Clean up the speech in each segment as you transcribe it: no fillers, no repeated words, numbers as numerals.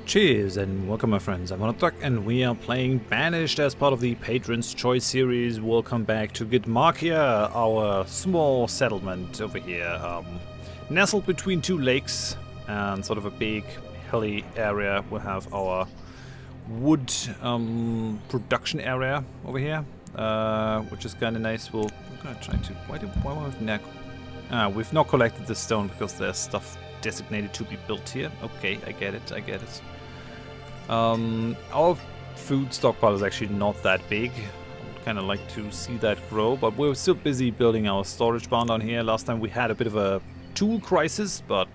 Cheers and welcome my friends, I'm Horath and we are playing Banished as part of the Patron's Choice series. Welcome back to Gidmarkia, our small settlement over here, nestled between two lakes and sort of a big hilly area. We'll have our wood production area over here, which is kind of nice. We're gonna try to... we've not collected the stone because there's stuff designated to be built here. Okay, I get it. Our food stockpile is actually not that big. I'd kind of like to see that grow, but we're still busy building our storage barn down here. Last time we had a bit of a tool crisis, but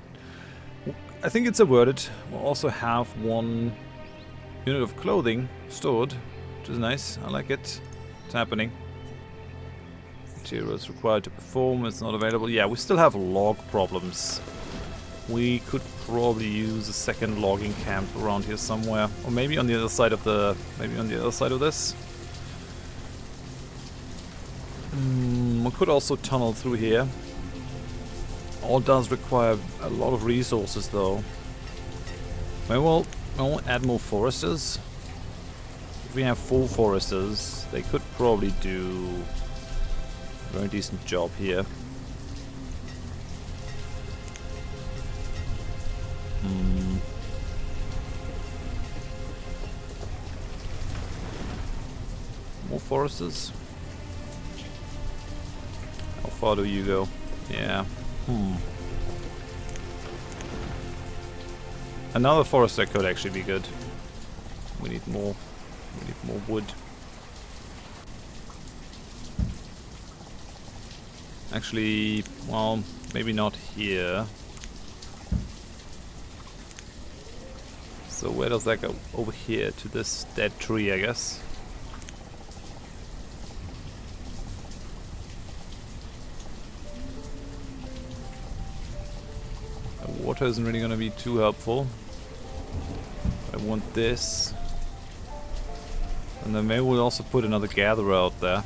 I think it's averted. We'll also have one unit of clothing stored, which is nice. I like it. It's happening. Materials required to perform. It's not available. Yeah, we still have log problems. We could probably use a second logging camp around here somewhere, or maybe on the other side of the, this. We could also tunnel through here. All does require a lot of resources, though. Maybe we'll add more foresters. If we have 4 foresters, they could probably do a very decent job here. More foresters? How far do you go? Yeah. Another forester could actually be good. We need more. We need more wood. Actually, well, maybe not here. So where does that go? Over here to this dead tree, I guess. The water isn't really going to be too helpful. I want this. And then maybe we'll also put another gatherer out there.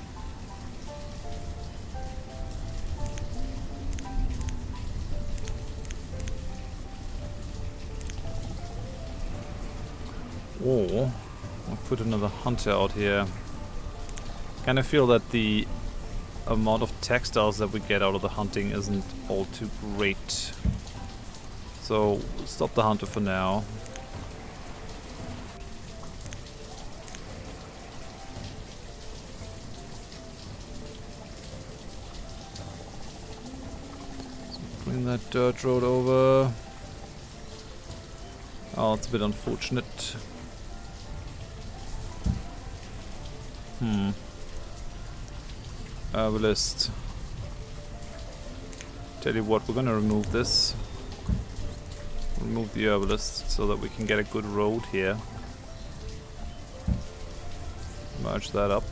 Or I'll put another hunter out here. Kind of feel that the amount of textiles that we get out of the hunting isn't all too great. So we'll stop the hunter for now. So bring that dirt road over. Oh, it's a bit unfortunate. Herbalist. Tell you what, we're gonna remove this. Remove the herbalist so that we can get a good road here. Merge that up.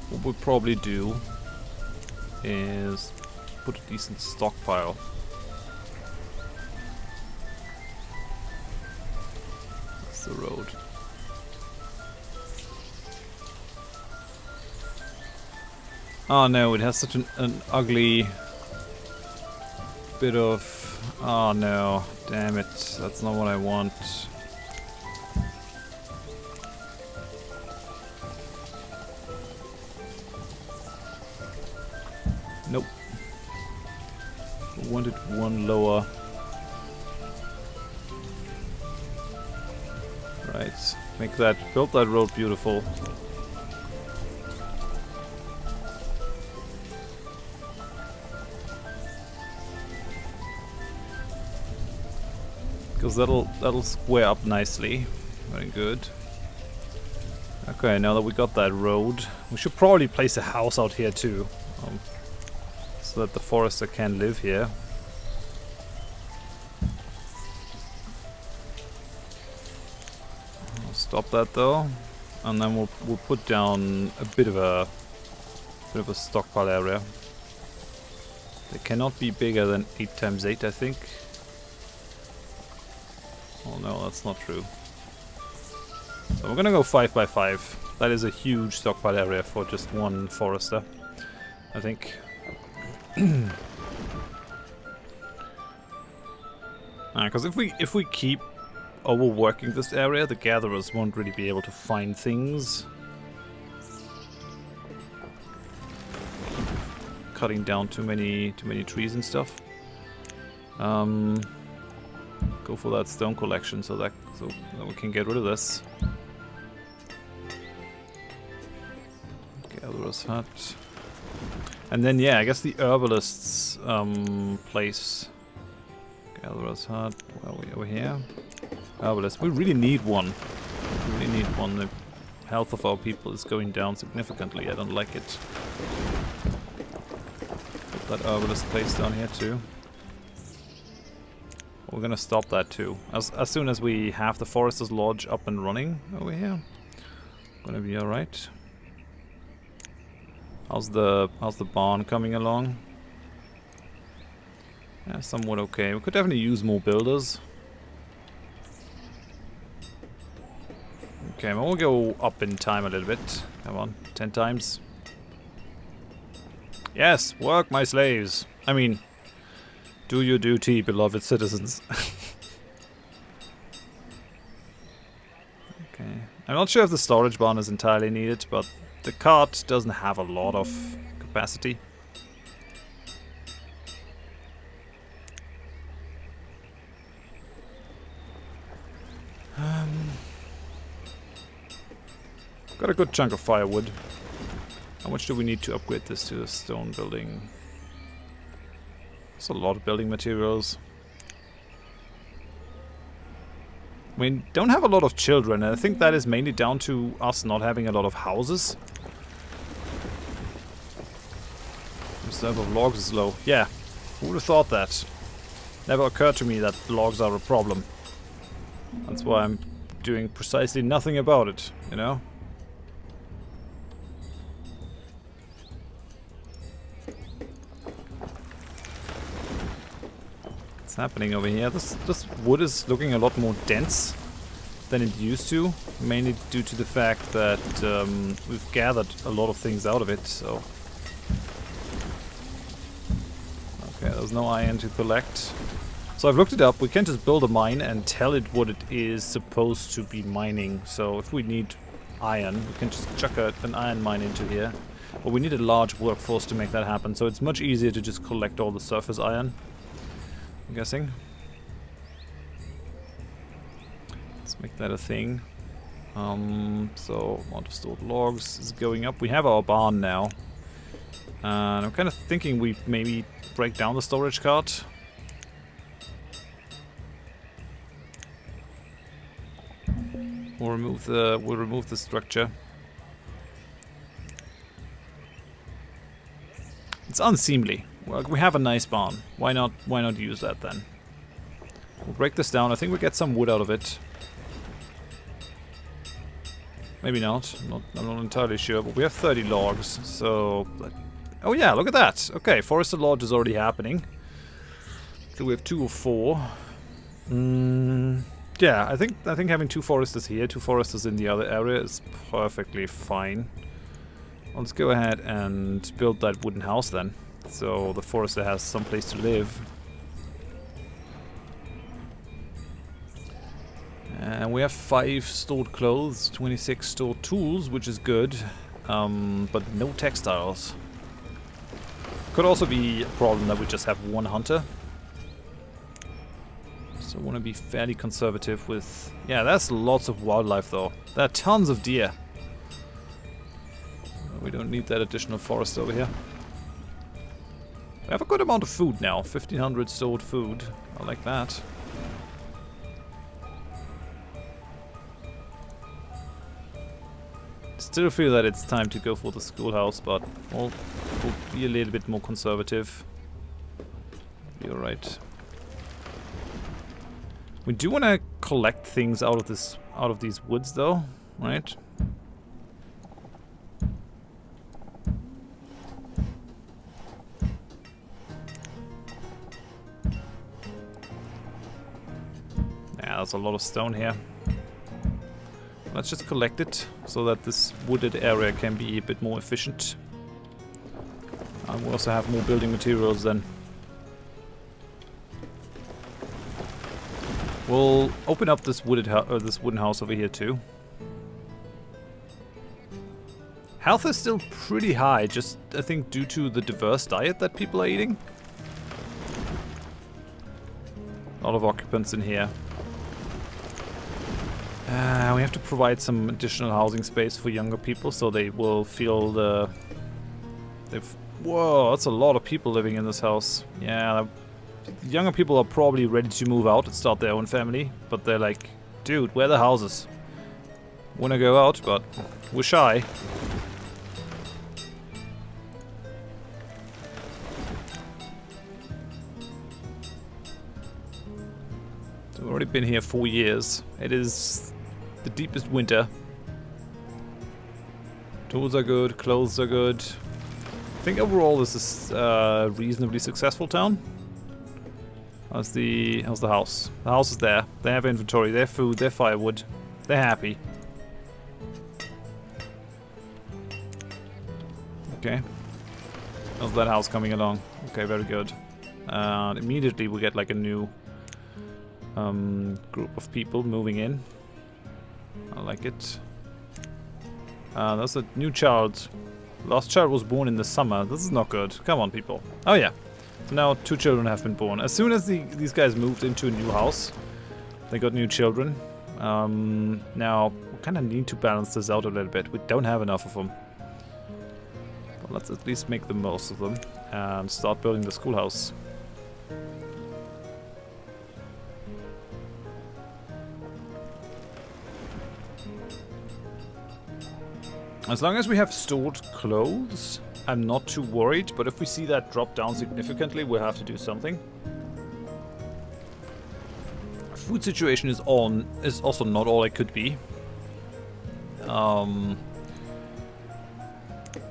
What we'll probably do is put a decent stockpile. That's the road. Oh no, it has such an ugly bit of... Oh no, damn it, that's not what I want. Nope. I wanted one lower. Right, build that road beautiful. Because that'll square up nicely. Very good. Okay, now that we got that road, we should probably place a house out here too, so that the forester can live here. I'll stop that though, and then we'll put down a bit of a stockpile area. They cannot be bigger than 8 times 8, I think. Oh no, that's not true. So we're gonna go 5 by 5. That is a huge stockpile area for just one forester, I think. Because if we keep overworking this area, the gatherers won't really be able to find things. Cutting down too many trees and stuff. Go for that stone collection so that we can get rid of this. Gatherer's hut. And then yeah, I guess the herbalist's place. Gatherer's hut. Where are we? Over here. Herbalist. We really need one. We really need one. The health of our people is going down significantly. I don't like it. Put that herbalist place down here too. We're gonna stop that too. As soon as we have the Forester's Lodge up and running over here, gonna be alright. How's the barn coming along? Yeah, somewhat okay. We could definitely use more builders. Okay, well, we'll go up in time a little bit. Come on, 10 times. Yes, work, my slaves. I mean, do your duty, beloved citizens. Okay. I'm not sure if the storage barn is entirely needed, but the cart doesn't have a lot of capacity. Got a good chunk of firewood. How much do we need to upgrade this to a stone building? That's a lot of building materials. We don't have a lot of children, and I think that is mainly down to us not having a lot of houses. Reserve of logs is low. Yeah, who would have thought that? Never occurred to me that logs are a problem. That's why I'm doing precisely nothing about it, you know? What's happening over here? This wood is looking a lot more dense than it used to, mainly due to the fact that we've gathered a lot of things out of it, so... Okay, there's no iron to collect. So I've looked it up. We can just build a mine and tell it what it is supposed to be mining. So if we need iron, we can just chuck an iron mine into here. But we need a large workforce to make that happen, so it's much easier to just collect all the surface iron, I'm guessing. Let's make that a thing. So amount of stored logs is going up. We have our barn now. And I'm kind of thinking we maybe break down the storage cart. We'll remove the structure. It's unseemly. Well, we have a nice barn. Why not use that then? We'll break this down. I think we get some wood out of it. Maybe not. I'm not entirely sure, but we have 30 logs, so... Oh yeah, look at that! Okay, Forester Lodge is already happening. So we have 2 or 4. Yeah, I think having 2 foresters here, 2 foresters in the other area is perfectly fine. Let's go ahead and build that wooden house then, so the forester has some place to live. And we have 5 stored clothes, 26 stored tools, which is good, but no textiles. Could also be a problem that we just have 1 hunter. So I want to be fairly conservative with... Yeah, that's lots of wildlife though. There are tons of deer. We don't need that additional forest over here. We have a good amount of food now. 1,500 stored food. I like that. Still feel that it's time to go for the schoolhouse, but we'll be a little bit more conservative. Be alright. We do want to collect things out of these woods, though, right? Yeah, there's a lot of stone here. Let's just collect it so that this wooded area can be a bit more efficient. And we also have more building materials then. We'll open up this this wooden house over here too. Health is still pretty high, just I think due to the diverse diet that people are eating. A lot of occupants in here. We have to provide some additional housing space for younger people so they will feel the... Whoa, that's a lot of people living in this house. Yeah, younger people are probably ready to move out and start their own family, but they're like, dude, where are the houses? Wanna go out, but we're shy. So we've already been here 4 years. It is the deepest winter. Tools are good, clothes are good. I think overall this is a reasonably successful town. How's the house? The house is there. They have inventory, they have food, they have firewood. They're happy. Okay. How's that house coming along? Okay, very good. Immediately we get like a new group of people moving in. I like it. That's a new child. Last child was born in the summer. This is not good. Come on, people. Oh yeah. So now 2 children have been born. As soon as these guys moved into a new house, they got new children. Now, we kind of need to balance this out a little bit. We don't have enough of them. But let's at least make the most of them and start building the schoolhouse. As long as we have stored clothes, I'm not too worried, but if we see that drop down significantly, we'll have to do something. Our food situation is also not all it could be. I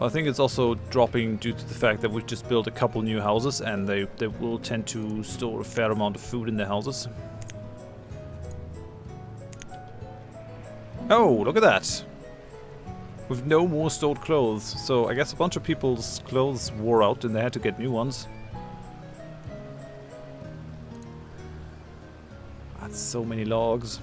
think it's also dropping due to the fact that we've just built a couple new houses and they will tend to store a fair amount of food in their houses. Oh, look at that! With no more stored clothes, so I guess a bunch of people's clothes wore out and they had to get new ones. That's so many logs.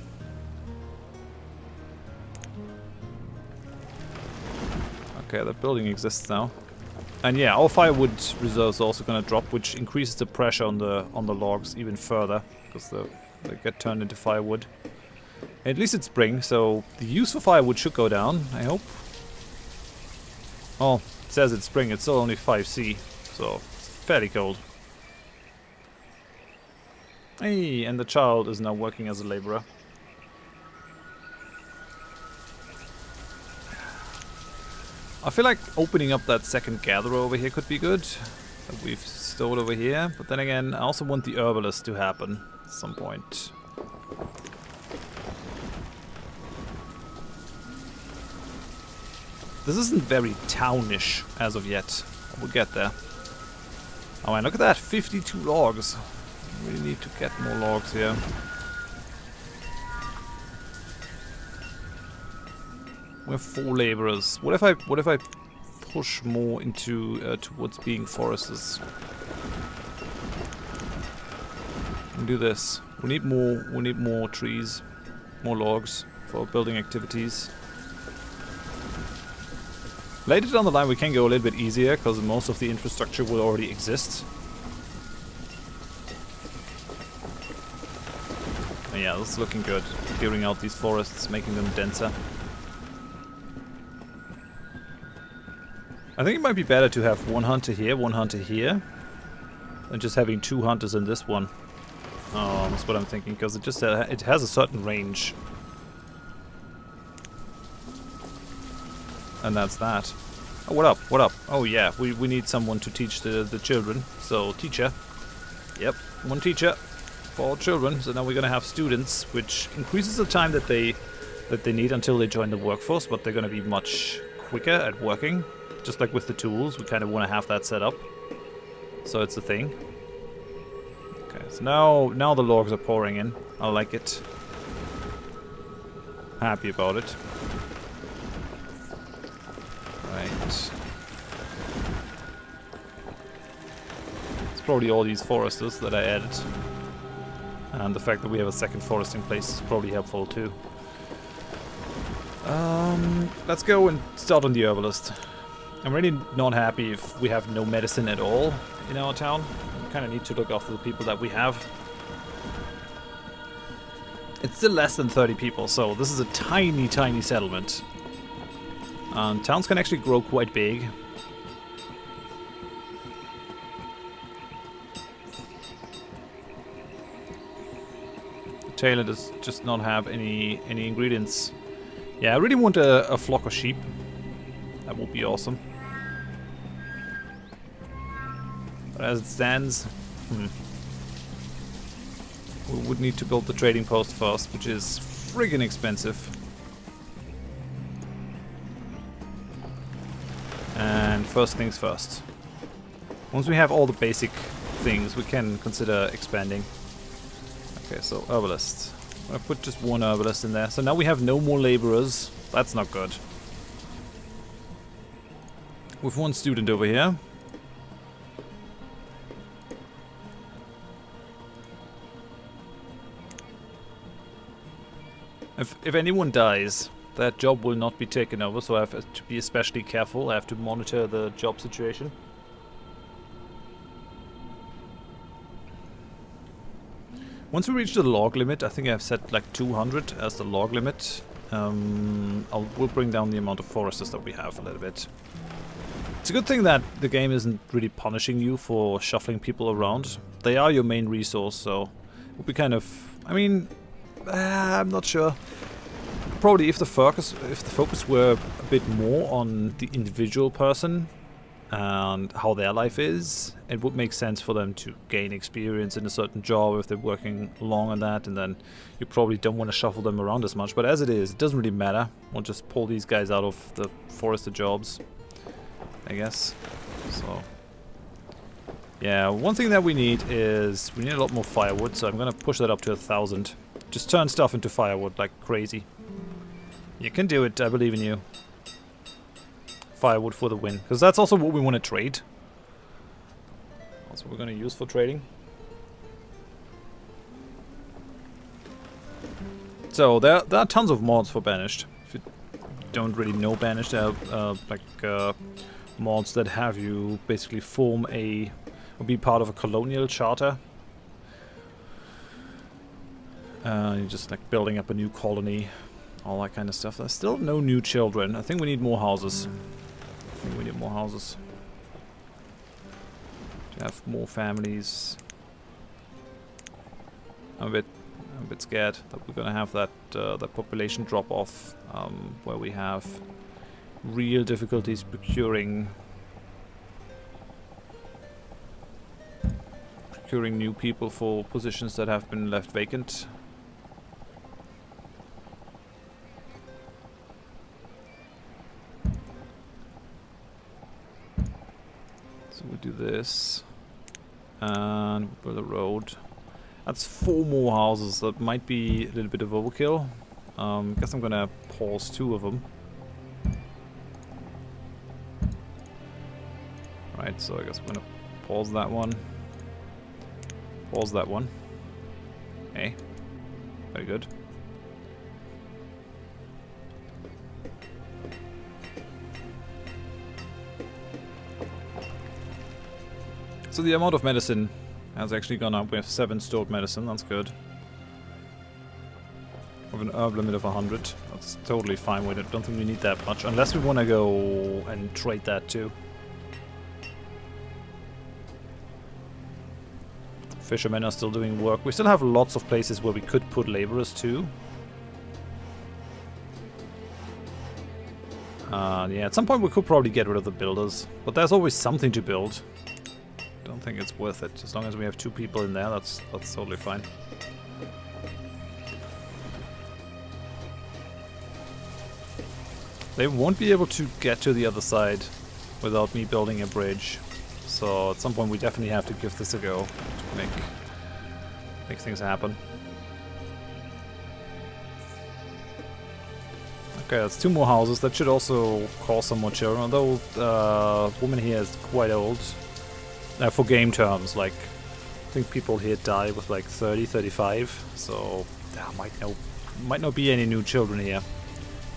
Okay, the building exists now. And yeah, our firewood reserves are also gonna drop, which increases the pressure on the logs even further, because they get turned into firewood. At least it's spring, so the use for firewood should go down, I hope. Oh, it says it's spring, it's still only 5C, so it's fairly cold. Hey, and the child is now working as a laborer. I feel like opening up that second gatherer over here could be good. That we've stored over here, but then again, I also want the herbalist to happen at some point. This isn't very townish as of yet. We'll get there. Oh man, look at that! 52 logs. We really need to get more logs here. We have 4 laborers. What if I push more into towards being foresters? And do this. We need more trees, more logs for building activities. Later down the line we can go a little bit easier, because most of the infrastructure will already exist. And yeah, this is looking good. Clearing out these forests, making them denser. I think it might be better to have 1 hunter here, 1 hunter here, than just having 2 hunters in this one. That's what I'm thinking, because it has a certain range. And that's that. Oh, what up? What up? Oh yeah, we need someone to teach the children. So, teacher. Yep, 1 teacher for all children. So now we're gonna have students, which increases the time that they need until they join the workforce, but they're gonna be much quicker at working. Just like with the tools, we kind of want to have that set up. So it's a thing. Okay, so now the logs are pouring in. I like it. Happy about it. Right. It's probably all these foresters that I added. And the fact that we have a second forest in place is probably helpful too. Let's go and start on the herbalist. I'm really not happy if we have no medicine at all in our town. We kind of need to look after the people that we have. It's still less than 30 people, so this is a tiny, tiny settlement. Towns can actually grow quite big. Taylor does just not have any ingredients. Yeah, I really want a flock of sheep. That would be awesome. But as it stands, we would need to build the trading post first, which is friggin' expensive. And first things first. Once we have all the basic things, we can consider expanding. Okay, so herbalist. I'm gonna put just one herbalist in there. So now we have no more laborers. That's not good. With one student over here. If anyone dies, that job will not be taken over, so I have to be especially careful. I have to monitor the job situation. Once we reach the log limit, I think I've set like 200 as the log limit. We'll bring down the amount of foresters that we have a little bit. It's a good thing that the game isn't really punishing you for shuffling people around. They are your main resource, so it would be kind of... I mean, I'm not sure. Probably if the focus were a bit more on the individual person and how their life is, it would make sense for them to gain experience in a certain job if they're working long on that, and then you probably don't want to shuffle them around as much. But as it is, it doesn't really matter. We'll just pull these guys out of the forester jobs, I guess. So yeah, one thing that we need is we need a lot more firewood, so I'm gonna push that up to 1,000. Just turn stuff into firewood like crazy. You can do it, I believe in you. Firewood for the win, because that's also what we want to trade. That's what we're going to use for trading. So there are tons of mods for Banished. If you don't really know Banished, there are mods that have you basically form or be part of a colonial charter. You're just like building up a new colony, all that kind of stuff. There's still no new children. I think we need more houses. We need more houses to have more families. I'm a bit scared that we're gonna have that population drop off, where we have real difficulties procuring new people for positions that have been left vacant. We do this and build a road. That's 4 more houses. That might be a little bit of overkill. Guess I'm gonna pause 2 of them. Right, so I guess I'm gonna pause that one. Pause that one. Hey, very good. So the amount of medicine has actually gone up. We have 7 stored medicine, that's good. We have an herb limit of 100. That's totally fine. We don't think we need that much, unless we want to go and trade that too. Fishermen are still doing work. We still have lots of places where we could put laborers too. Yeah, at some point we could probably get rid of the builders, but there's always something to build. Don't think it's worth it. As long as we have 2 people in there, that's totally fine. They won't be able to get to the other side without me building a bridge. So at some point we definitely have to give this a go to make things happen. Okay, that's 2 more houses. That should also cause some more children, although the woman here is quite old. For game terms, like think people here die with like 30, 35, so there might not be any new children here.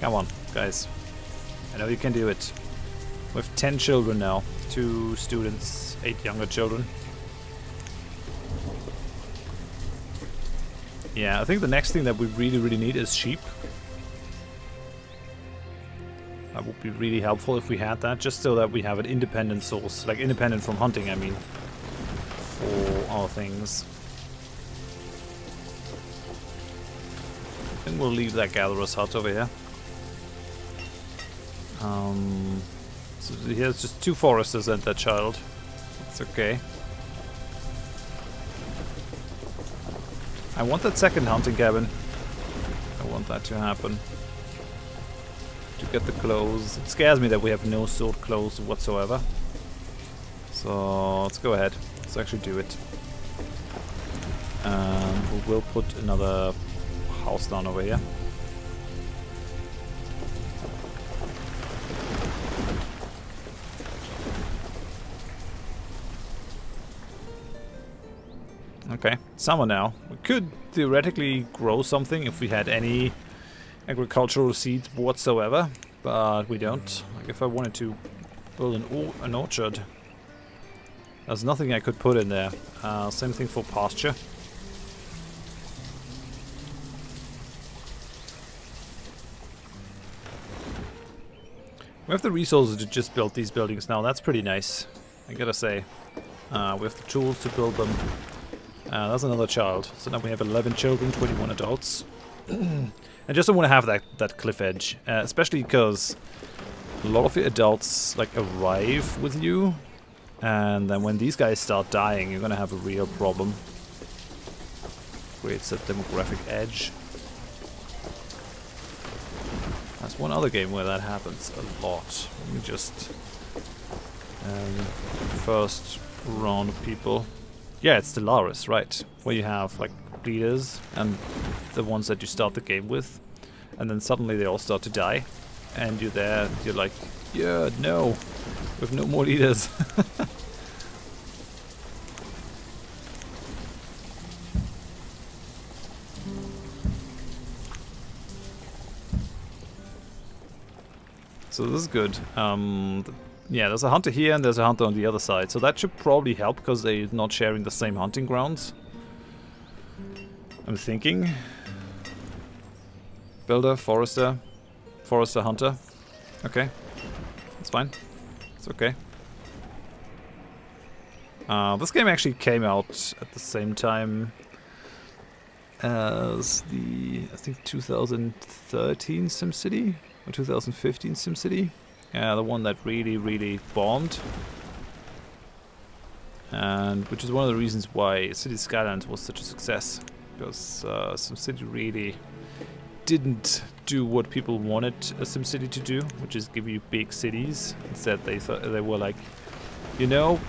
Come on, guys. I know you can do it. We have 10 children now. 2 students, 8 younger children. Yeah, I think the next thing that we really need is sheep. That would be really helpful if we had that, just so that we have an independent source, like independent from hunting, I mean, for our things. And we'll leave that gatherer's hut over here. So here's just 2 foresters and that child. It's okay. I want that second hunting cabin. I want that to happen. To get the clothes. It scares me that we have no sword clothes whatsoever. So let's go ahead. Let's actually do it. We will put another house down over here. Okay, summer now. We could theoretically grow something if we had any agricultural seeds whatsoever, but we don't. Like if I wanted to build an orchard, there's nothing I could put in there. Same thing for pasture. We have the resources to just build these buildings now. That's pretty nice, I gotta say. We have the tools to build them. That's another child. So now we have 11 children, 21 adults. I just don't want to have that cliff edge, especially because a lot of the adults like arrive with you, and then when these guys start dying, you're gonna have a real problem. Creates a demographic edge. That's one other game where that happens a lot. Let me just first round of people. Yeah, it's Stellaris, right? Where you have like leaders and the ones that you start the game with, and then suddenly they all start to die, and you're there. You're like, yeah, no, we have no more leaders. So this is good. Yeah, there's a hunter here and there's a hunter on the other side, so that should probably help because they're not sharing the same hunting grounds. I'm thinking. Builder, forester, hunter. Okay, that's fine. It's okay. This game actually came out at the same time as the, I think, 2013 SimCity or 2015 SimCity. Yeah, the one that really bombed. And which is one of the reasons why City Skylines was such a success. Because SimCity really didn't do what people wanted a SimCity to do, which is give you big cities. Instead, they thought they were like, you know,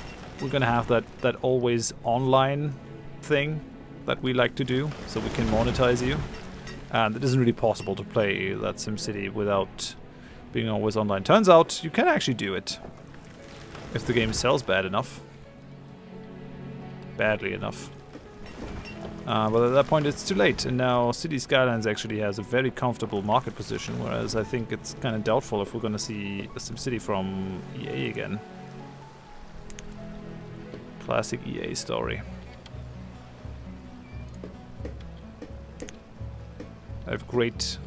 we're gonna have that always online thing that we like to do, so we can monetize you. And it isn't really possible to play that SimCity without being always online. Turns out you can actually do it if the game sells badly enough. But at that point it's too late, and now City Skylines actually has a very comfortable market position, whereas I think it's kind of doubtful if we're gonna see a SimCity from EA again. Classic EA story. They have great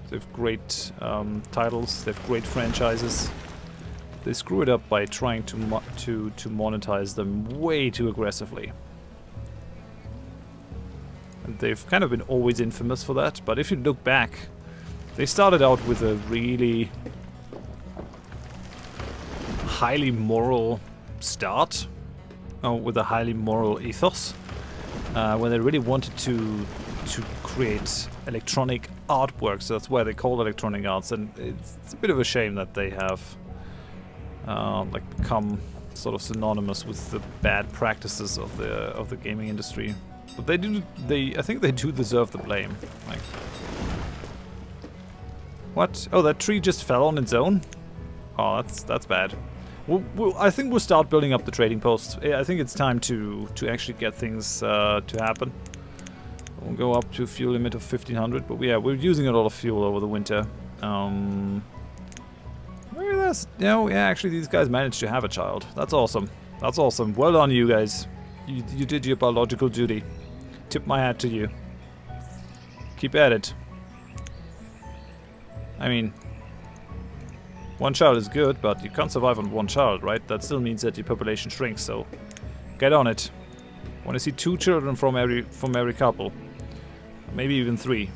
titles. They have great franchises. They screw it up by trying to monetize them way too aggressively. And they've kind of been always infamous for that. But if you look back, they started out with a really highly moral start, with a highly moral ethos, when they really wanted to create electronic artwork. So that's why they call it electronic arts, and it's a bit of a shame that they have like become sort of synonymous with the bad practices of the gaming industry. But I think they do deserve the blame. Like, what? Oh, that tree just fell on its own? Oh, that's bad. I think we'll start building up the trading post. I think it's time to actually get things to happen. We'll go up to a fuel limit of 1500, but yeah, we're using a lot of fuel over the winter. Look at this. You know, yeah, actually these guys managed to have a child. That's awesome. That's awesome. Well done, you guys. You did your biological duty. Tip my hat to you. Keep at it. I mean, one child is good, but you can't survive on one child, right? That still means that your population shrinks, so get on it. Want to see 2 children from every couple. Maybe even 3.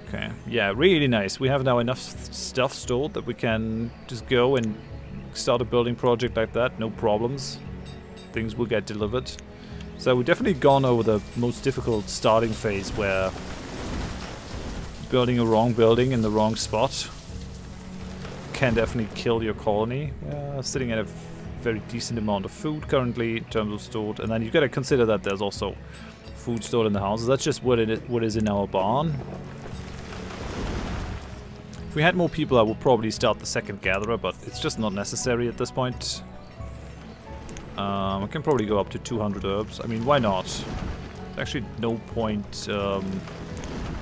Okay, yeah, really nice. We have now enough stuff stored that we can just go and start a building project like that, no problems. Things will get delivered. So we've definitely gone over the most difficult starting phase where building a wrong building in the wrong spot can definitely kill your colony. Sitting at a very decent amount of food currently in terms of stored, and then you've got to consider that there's also food stored in the houses. That's just what is in our barn. If we had more people, I would probably start the second gatherer, but it's just not necessary at this point. I can probably go up to 200 herbs. I mean, why not? There's actually no point. Oh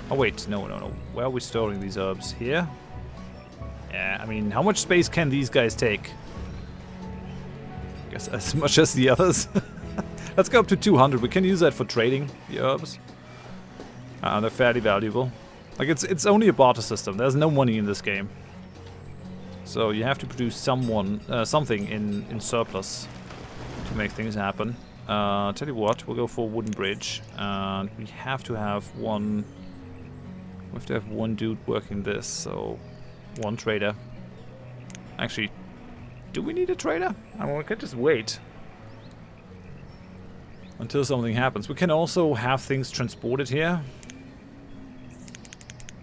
wait, no. Where are we storing these herbs? Here? Yeah, I mean, how much space can these guys take? I guess as much as the others. Let's go up to 200. We can use that for trading the herbs. They're fairly valuable. Like, it's only a barter system. There's no money in this game. So you have to produce something in surplus to make things happen. Tell you what, we'll go for a wooden bridge. And we have to have one... We have to have one dude working this, so... One trader. Actually, do we need a trader? I mean, we could just wait until something happens. We can also have things transported here.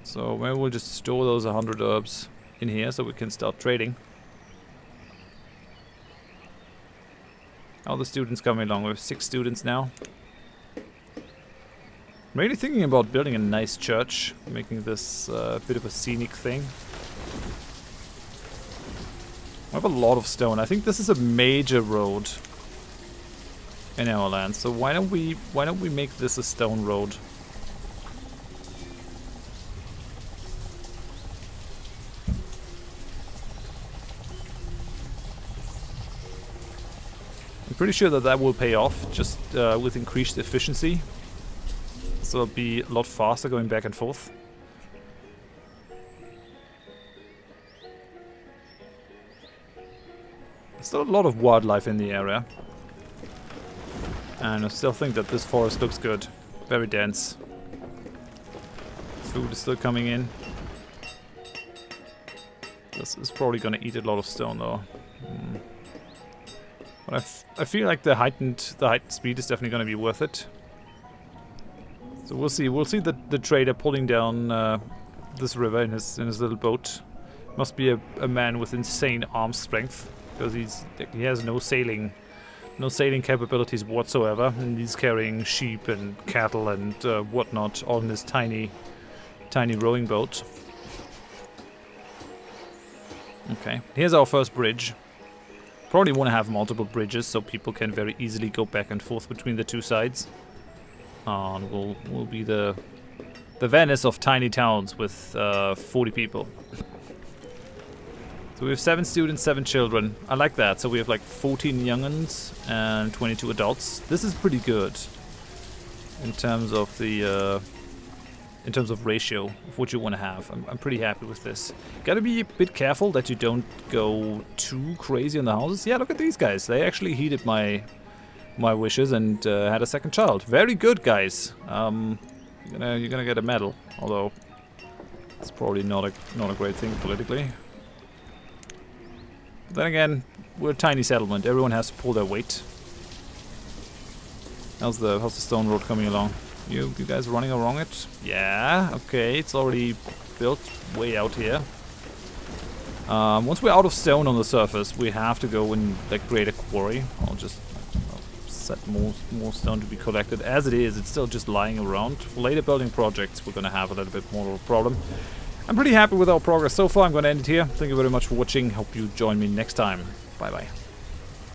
So maybe we'll just store those 100 herbs in here so we can start trading. How are the students coming along? We have 6 students now. I'm really thinking about building a nice church, making this a bit of a scenic thing. I have a lot of stone. I think this is a major road in our land. So why don't we make this a stone road? I'm pretty sure that will pay off just with increased efficiency. So it'll be a lot faster going back and forth. There's still a lot of wildlife in the area. And I still think that this forest looks good. Very dense. Food is still coming in. This is probably going to eat a lot of stone though. But I feel like the heightened speed is definitely going to be worth it. So we'll see. We'll see the trader pulling down this river in his little boat. Must be a man with insane arm strength, because he has no sailing capabilities whatsoever, and he's carrying sheep and cattle and whatnot all in this tiny rowing boat. Okay, here's our first bridge. Probably want to have multiple bridges so people can very easily go back and forth between the two sides. And we'll be the Venice of tiny towns with 40 people. So we have 7 students, 7 children. I like that. So we have like 14 young'uns and 22 adults. This is pretty good in terms of the ratio of what you want to have. I'm pretty happy with this. Gotta be a bit careful that you don't go too crazy on the houses. Yeah, look at these guys. They actually heeded my wishes and had a second child. Very good, guys. You're gonna get a medal, although it's probably not a great thing politically. Then again, we're a tiny settlement. Everyone has to pull their weight. How's the stone road coming along? You guys running along it? Yeah, okay. It's already built way out here. Once we're out of stone on the surface, we have to go and create a quarry. I'll set more stone to be collected. As it is, it's still just lying around. For later building projects, we're gonna have a little bit more of a problem. I'm pretty happy with our progress so far. I'm going to end it here. Thank you very much for watching. Hope you join me next time. Bye bye.